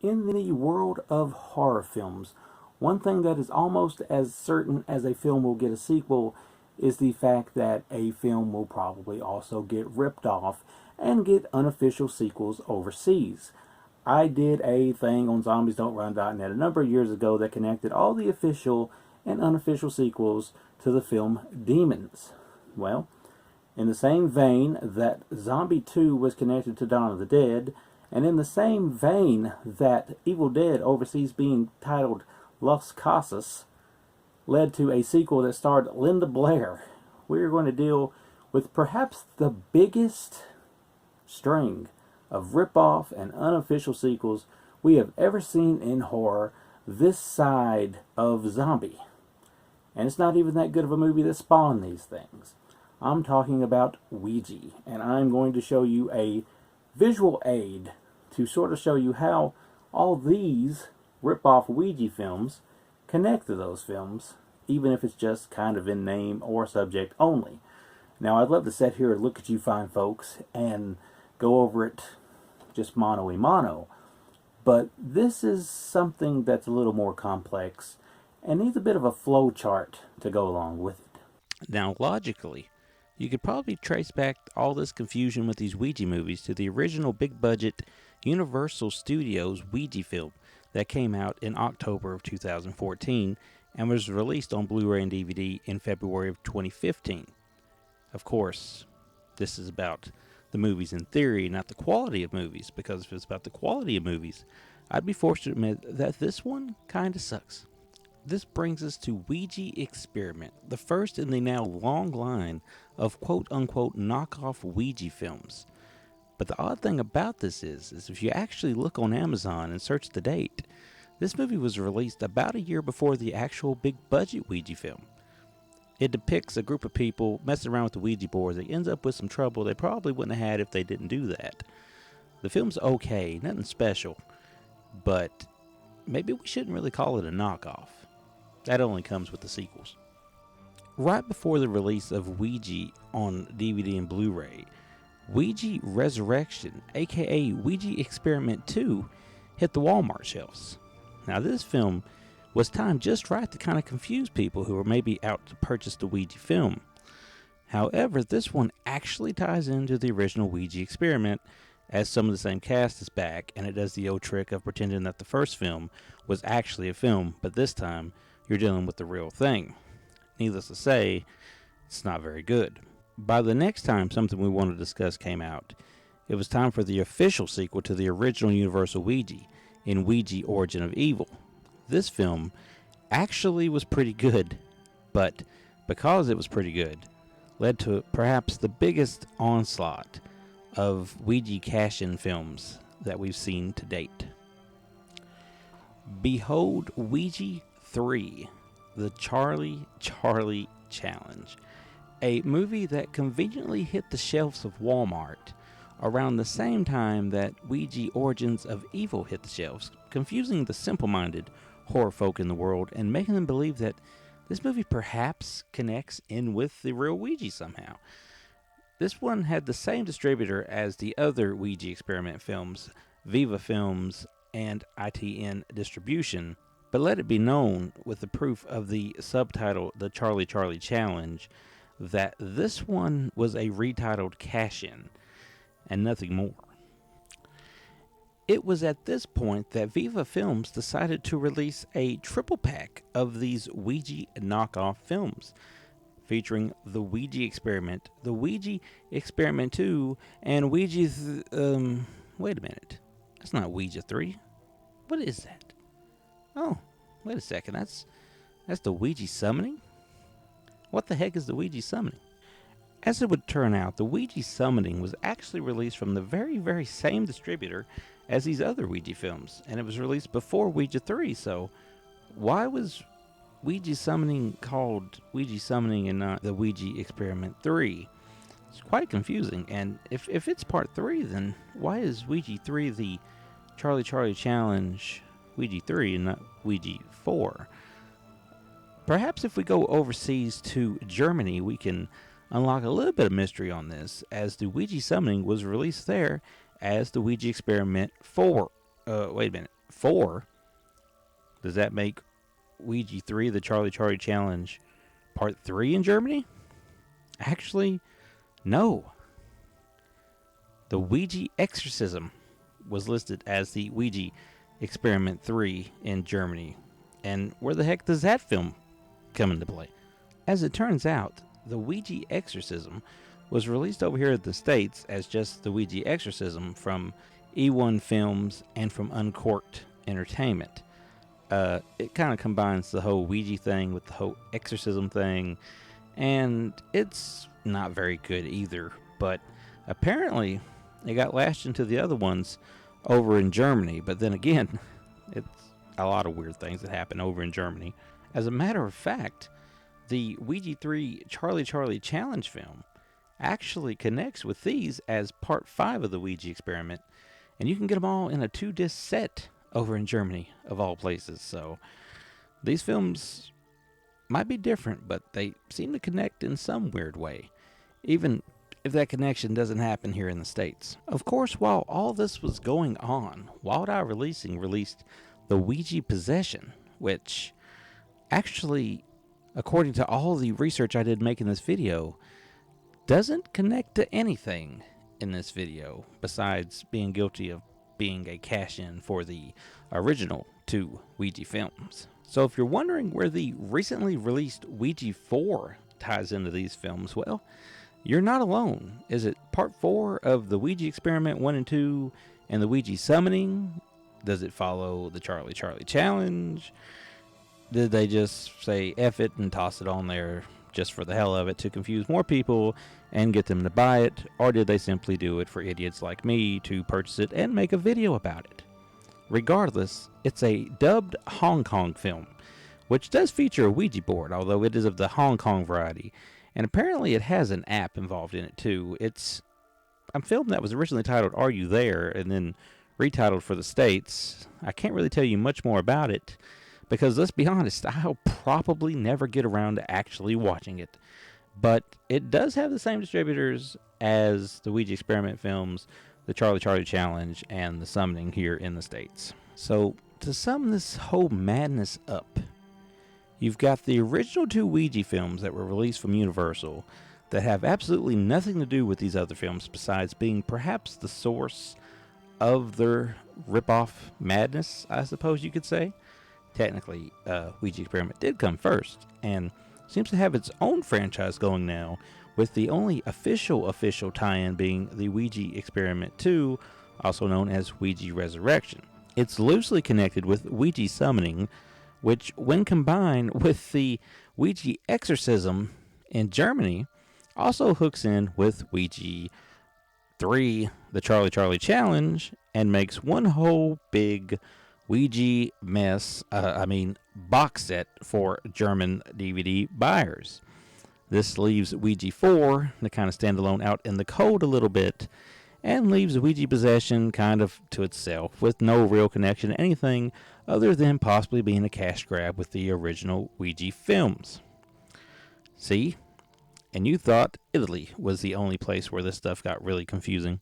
In the world of horror films, one thing that is almost as certain as a film will get a sequel is the fact that a film will probably also get ripped off and get unofficial sequels overseas. I did a thing on zombiesdon'trun.net a number of years ago that connected all the official and unofficial sequels to the film Demons. Well, in the same vein that Zombie 2 was connected to Dawn of the Dead, and in the same vein that Evil Dead overseas being titled Las Casas led to a sequel that starred Linda Blair, we're going to deal with perhaps the biggest string of rip-off and unofficial sequels we have ever seen in horror this side of Zombie. And it's not even that good of a movie that spawned these things. I'm talking about Ouija, and I'm going to show you a visual aid to sort of show you how all these rip-off Ouija films connect to those films, even if it's just kind of in name or subject only. Now, I'd love to sit here and look at you fine folks and go over it just mano-y-mano, but this is something that's a little more complex and needs a bit of a flow chart to go along with it. Now, logically, you could probably trace back all this confusion with these Ouija movies to the original big-budget Universal Studios Ouija film that came out in October of 2014 and was released on Blu-ray and DVD in February of 2015. Of course, this is about the movies in theory, not the quality of movies, because if it's about the quality of movies, I'd be forced to admit that this one kinda sucks. This brings us to Ouija Experiment, the first in the now long line of quote-unquote knockoff Ouija films. But the odd thing about this is if you actually look on Amazon and search the date, this movie was released about a year before the actual big-budget Ouija film. It depicts a group of people messing around with the Ouija board that ends up with some trouble they probably wouldn't have had if they didn't do that. The film's okay, nothing special, but maybe we shouldn't really call it a knockoff. That only comes with the sequels. Right before the release of Ouija on DVD and Blu-ray, Ouija Resurrection, aka Ouija Experiment 2, hit the Walmart shelves. Now this film was timed just right to kind of confuse people who were maybe out to purchase the Ouija film. However, this one actually ties into the original Ouija Experiment, as some of the same cast is back, and it does the old trick of pretending that the first film was actually a film, but this time you're dealing with the real thing. Needless to say, it's not very good. By the next time something we want to discuss came out, it was time for the official sequel to the original Universal Ouija, in Ouija Origin of Evil. This film actually was pretty good, but because it was pretty good, led to perhaps the biggest onslaught of Ouija cash-in films that we've seen to date. Behold Ouija 3, The Charlie Challenge, a movie that conveniently hit the shelves of Walmart around the same time that Ouija Origins of Evil hit the shelves, confusing the simple-minded horror folk in the world and making them believe that this movie perhaps connects in with the real Ouija somehow. This one had the same distributor as the other Ouija Experiment films, Viva Films and ITN Distribution, but let it be known, with the proof of the subtitle The Charlie Challenge, that this one was a retitled cash-in and nothing more. It was at this point that Viva Films decided to release a triple pack of these Ouija knockoff films, featuring the Ouija Experiment, the Ouija Experiment 2, and Ouija... wait a minute. That's not Ouija 3. What is that? Oh, wait a second. That's the Ouija Summoning? What the heck is the Ouija Summoning? As it would turn out, the Ouija Summoning was actually released from the very, very same distributor as these other Ouija films, and it was released before Ouija 3, so why was Ouija Summoning called Ouija Summoning and not the Ouija Experiment 3? It's quite confusing, and if it's part 3, then why is Ouija 3 the Charlie Challenge Ouija 3 and not Ouija 4? Perhaps if we go overseas to Germany, we can unlock a little bit of mystery on this, as the Ouija Summoning was released there as the Ouija Experiment 4. Wait a minute. 4, does that make Ouija 3, the Charlie Charlie Challenge, Part 3 in Germany? Actually, no. The Ouija Exorcism was listed as the Ouija Experiment 3 in Germany. And where the heck does that film come into play? As it turns out, the Ouija Exorcism was released over here in the States as just the Ouija Exorcism from E1 Films and from Uncorked Entertainment. It kind of combines the whole Ouija thing with the whole exorcism thing, and it's not very good either, but apparently it got lashed into the other ones over in Germany. But then again, it's a lot of weird things that happen over in Germany. As a matter of fact, the Ouija 3 Charlie Charlie Challenge film actually connects with these as part 5 of the Ouija experiment, and you can get them all in a 2-disc set over in Germany, of all places. So these films might be different, but they seem to connect in some weird way, even if that connection doesn't happen here in the States. Of course, while all this was going on, Wild Eye Releasing released the Ouija Possession, which actually, according to all the research I did making this video, doesn't connect to anything in this video besides being guilty of being a cash-in for the original 2 Ouija films. So if you're wondering where the recently released Ouija 4 ties into these films, well, you're not alone. Is it part 4 of the Ouija Experiment 1 and 2 and the Ouija Summoning? Does it follow the Charlie Charlie Challenge? Did they just say F it and toss it on there just for the hell of it to confuse more people and get them to buy it? Or did they simply do it for idiots like me to purchase it and make a video about it? Regardless, it's a dubbed Hong Kong film, which does feature a Ouija board, although it is of the Hong Kong variety. And apparently it has an app involved in it too. It's a film that was originally titled Are You There? And then retitled for the States. I can't really tell you much more about it, because let's be honest, I'll probably never get around to actually watching it. But it does have the same distributors as the Ouija Experiment films, the Charlie Charlie Challenge, and the Summoning here in the States. So, to sum this whole madness up, you've got the original 2 Ouija films that were released from Universal that have absolutely nothing to do with these other films besides being perhaps the source of their rip-off madness, I suppose you could say. Technically, Ouija Experiment did come first, and seems to have its own franchise going now, with the only official tie-in being the Ouija Experiment 2, also known as Ouija Resurrection. It's loosely connected with Ouija Summoning, which, when combined with the Ouija Exorcism in Germany, also hooks in with Ouija 3, the Charlie Charlie Challenge, and makes one whole big Ouija box set for German DVD buyers. This leaves Ouija 4 to kind of stand alone out in the cold a little bit, and leaves Ouija Possession kind of to itself, with no real connection to anything other than possibly being a cash grab with the original Ouija films. See? And you thought Italy was the only place where this stuff got really confusing.